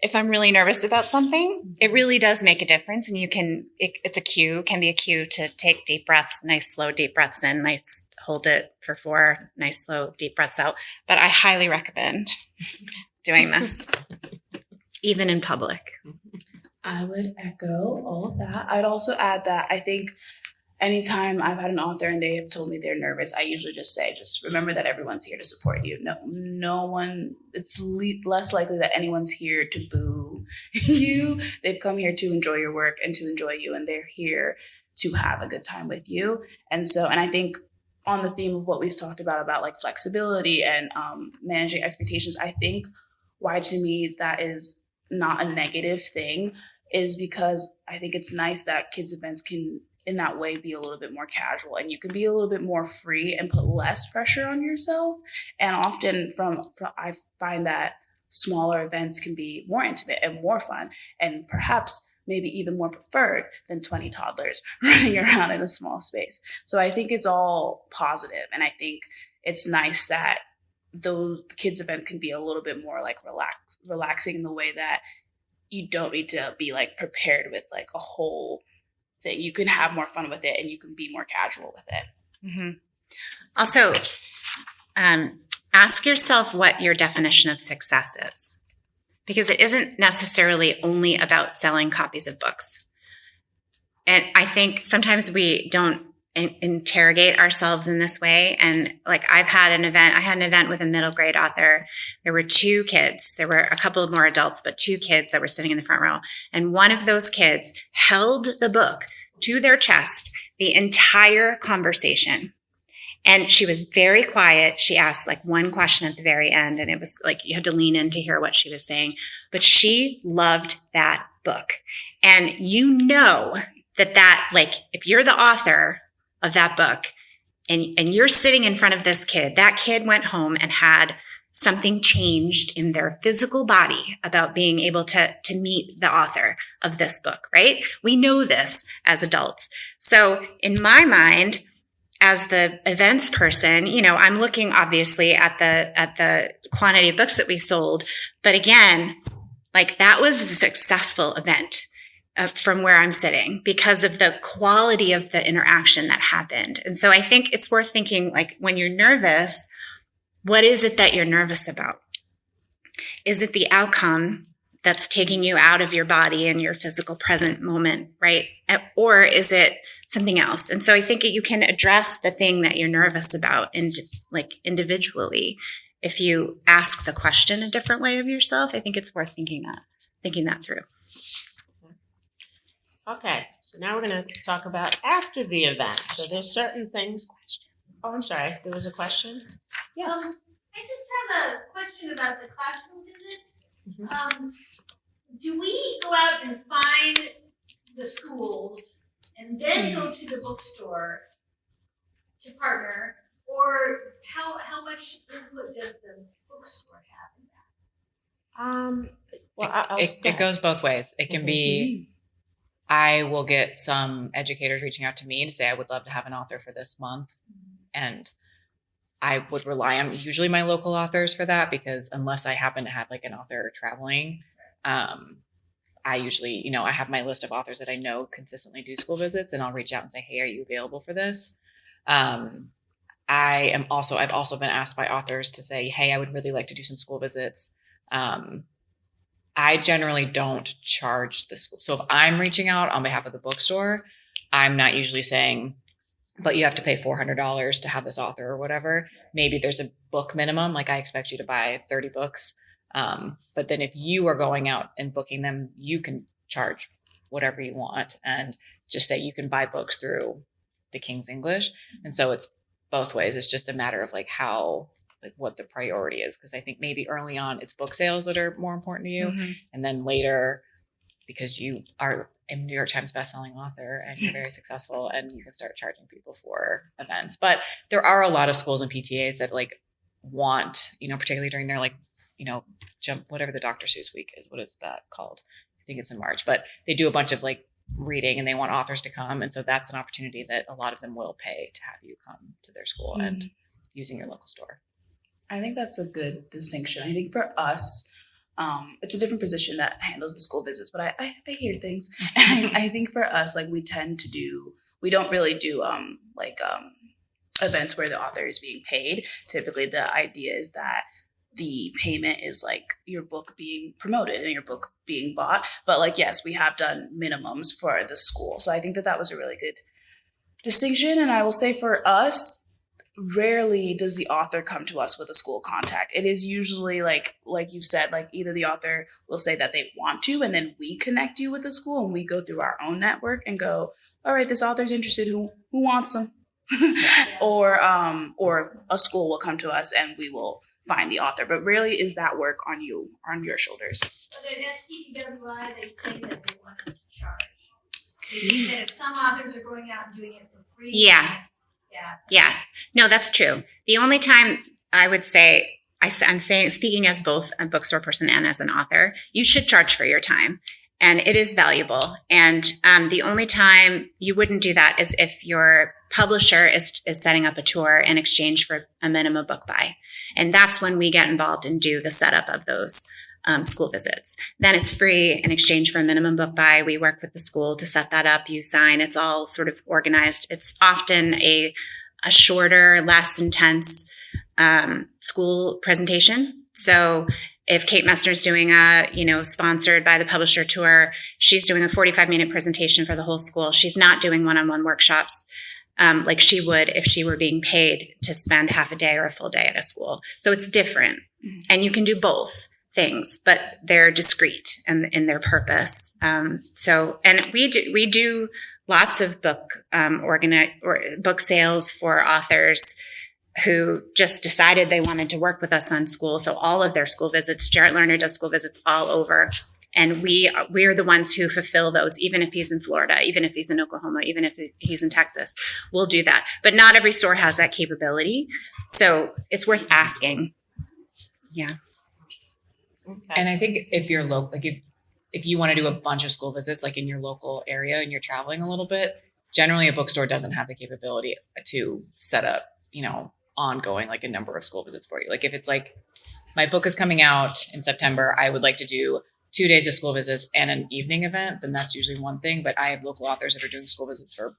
If I'm really nervous about something, it really does make a difference. And it's a cue, can be a cue to take deep breaths, nice slow deep breaths in, nice hold it for 4, nice slow deep breaths out. But I highly recommend doing this, even in public. I would echo all of that. I'd also add that I think anytime I've had an author and they have told me they're nervous, I usually just say, just remember that everyone's here to support you. No one, it's less likely that anyone's here to boo you. They've come here to enjoy your work and to enjoy you, and they're here to have a good time with you. And I think on the theme of what we've talked about like flexibility and managing expectations, I think why to me that is not a negative thing is because I think it's nice that kids events can in that way be a little bit more casual, and you can be a little bit more free and put less pressure on yourself. And often from I find that smaller events can be more intimate and more fun, and perhaps maybe even more preferred than 20 toddlers running around in a small space. So I think it's all positive, and I think it's nice that those kids events can be a little bit more like relaxing in the way that you don't need to be like prepared with like a whole thing. You can have more fun with it, and you can be more casual with it. Mm-hmm. Also, ask yourself what your definition of success is, because it isn't necessarily only about selling copies of books. And I think sometimes we don't interrogate ourselves in this way. And like I had an event with a middle grade author. There were 2 kids. There were a couple of more adults, but 2 kids that were sitting in the front row. And one of those kids held the book to their chest the entire conversation. And she was very quiet. She asked like one question at the very end, and it was like you had to lean in to hear what she was saying. But she loved that book. And you know that like if you're the author of that book and you're sitting in front of this kid, that kid went home and had something changed in their physical body about being able to meet the author of this book, right? We know this as adults. So in my mind, as the events person, you know, I'm looking obviously at the quantity of books that we sold. But again, like that was a successful event from where I'm sitting because of the quality of the interaction that happened. And so I think it's worth thinking, like, when you're nervous, what is it that you're nervous about? Is it the outcome that's taking you out of your body and your physical present moment, right? Or is it something else? And so I think you can address the thing that you're nervous about like individually. If you ask the question a different way of yourself, I think it's worth thinking that through. Okay, so now we're going to talk about after the event. So there's certain things. Oh, I'm sorry. There was a question? Yes. I just have a question about the classroom visits. Mm-hmm. Do we go out and find the schools and then go to the bookstore to partner, or how much input does the bookstore have in that? Well, It goes both ways. It can be, I will get some educators reaching out to me to say, I would love to have an author for this month. And I would rely on usually my local authors for that, because unless I happen to have like an author traveling, I usually, I have my list of authors that I know consistently do school visits, and I'll reach out and say, hey, are you available for this? I've also been asked by authors to say, hey, I would really like to do some school visits. I generally don't charge the school. So if I'm reaching out on behalf of the bookstore, I'm not usually saying, but you have to pay $400 to have this author or whatever. Maybe there's a book minimum, like I expect you to buy 30 books. But then if you are going out and booking them, you can charge whatever you want and just say you can buy books through the King's English. And so it's both ways. It's just a matter of like what the priority is. Because I think maybe early on it's book sales that are more important to you. Mm-hmm. And then later, because you are a New York Times bestselling author and you're very successful, and you can start charging people for events. But there are a lot of schools and PTAs that like want, particularly during their jump, whatever the Dr. Seuss week is. What is that called? I think it's in March, but they do a bunch of like reading and they want authors to come. And so that's an opportunity that a lot of them will pay to have you come to their school and using your local store. I think that's a good distinction. I think for us, it's a different position that handles the school visits, but I hear things. I think for us, like we don't really do events where the author is being paid. Typically the idea is that the payment is like your book being promoted and your book being bought. But like, yes, we have done minimums for the school. So I think that was a really good distinction. And I will say for us, rarely does the author come to us with a school contact. It is usually like you said, like either the author will say that they want to, and then we connect you with the school and we go through our own network and go, all right, this author's interested. Who wants them? Or a school will come to us and we will find the author. But rarely is that work on your shoulders. But at STPWI, they say that they want us to charge. They mean that if some authors are going out and doing it for free. Yeah. No, that's true. The only time I would say I'm saying, speaking as both a bookstore person and as an author, you should charge for your time. And it is valuable. And the only time you wouldn't do that is if your publisher is setting up a tour in exchange for a minimum book buy. And that's when we get involved and do the setup of those school visits. Then it's free in exchange for a minimum book buy. We work with the school to set that up. You sign. It's all sort of organized. It's often a shorter, less intense school presentation. So if Kate Messner's doing a, sponsored by the publisher tour, she's doing a 45-minute presentation for the whole school. She's not doing one-on-one workshops like she would if she were being paid to spend half a day or a full day at a school. So it's different. And you can do both things, but they're discrete in their purpose. And we do lots of book book sales for authors who just decided they wanted to work with us on school. So all of their school visits, Jarrett Lerner does school visits all over. And we're the ones who fulfill those, even if he's in Florida, even if he's in Oklahoma, even if he's in Texas, we'll do that. But not every store has that capability. So it's worth asking. Yeah. Okay. And I think if you're local, like if you want to do a bunch of school visits, like in your local area and you're traveling a little bit, generally a bookstore doesn't have the capability to set up, ongoing, like a number of school visits for you. Like if it's like my book is coming out in September, I would like to do 2 days of school visits and an evening event, then that's usually one thing. But I have local authors that are doing school visits for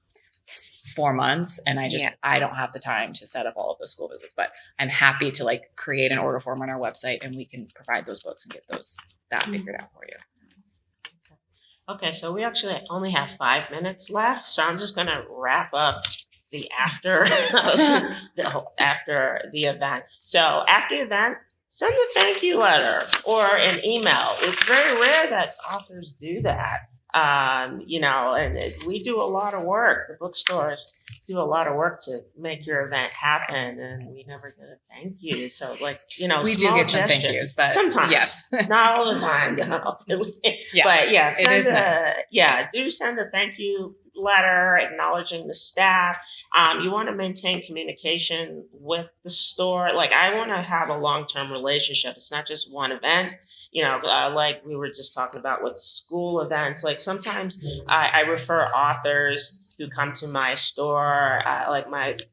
4 months, and I don't have the time to set up all of those school visits, but I'm happy to like create an order form on our website and we can provide those books and get that figured out for you. Okay, so we actually only have 5 minutes left, so I'm just going to wrap up the after the event. So after the event, send a thank you letter or an email. It's very rare that authors do that. And we do a lot of work. The bookstores do a lot of work to make your event happen, and we never get a thank you. So, we do get some thank yous, but sometimes, yes, not all the time. Yeah. But yeah, do send a thank you letter acknowledging the staff. You want to maintain communication with the store. Like, I want to have a long-term relationship. It's not just one event. Like we were just talking about with school events. Like sometimes I refer authors who come to my store, like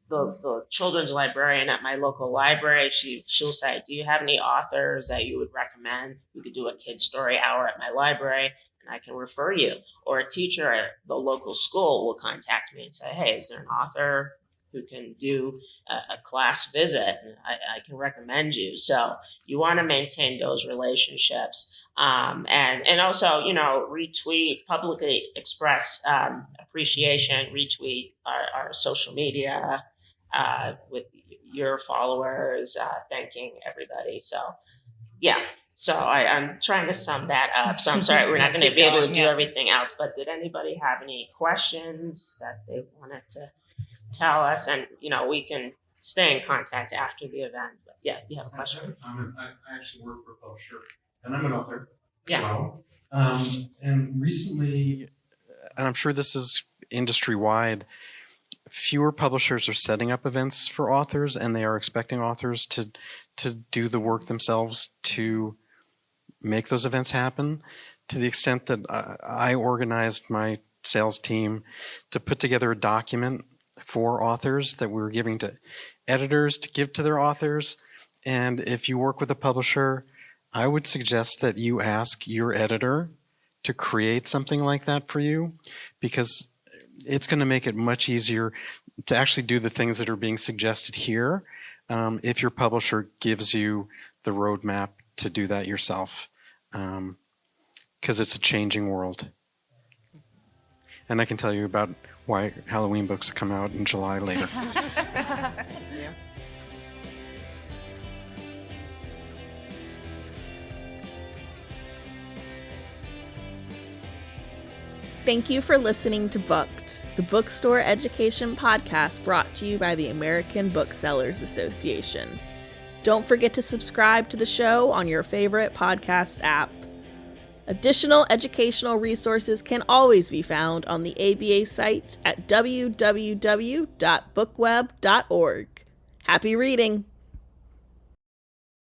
the children's librarian at my local library. She'll say, "Do you have any authors that you would recommend? We could do a kid's story hour at my library, and I can refer you." Or a teacher at the local school will contact me and say, "Hey, is there an author who can do a class visit? And I can recommend you." So you want to maintain those relationships, and also retweet, publicly express appreciation, retweet our social media with your followers, thanking everybody. So yeah. So I'm trying to sum that up. So I'm sorry, we're not going to be able to do everything else. But did anybody have any questions that they wanted to tell us? And, we can stay in contact after the event. But yeah, you have a question? I actually work for a publisher, and I'm an author as Yeah. well. And recently, and I'm sure this is industry-wide, fewer publishers are setting up events for authors, and they are expecting authors to do the work themselves to make those events happen, to the extent that I organized my sales team to put together a document for authors that we were giving to editors to give to their authors. And if you work with a publisher, I would suggest that you ask your editor to create something like that for you, because it's going to make it much easier to actually do the things that are being suggested here if your publisher gives you the roadmap to do that yourself, because it's a changing world. And I can tell you about why Halloween books come out in July later. Thank you for listening to Booked, the bookstore education podcast brought to you by the American Booksellers Association. Don't forget to subscribe to the show on your favorite podcast app. Additional educational resources can always be found on the ABA site at www.bookweb.org. Happy reading!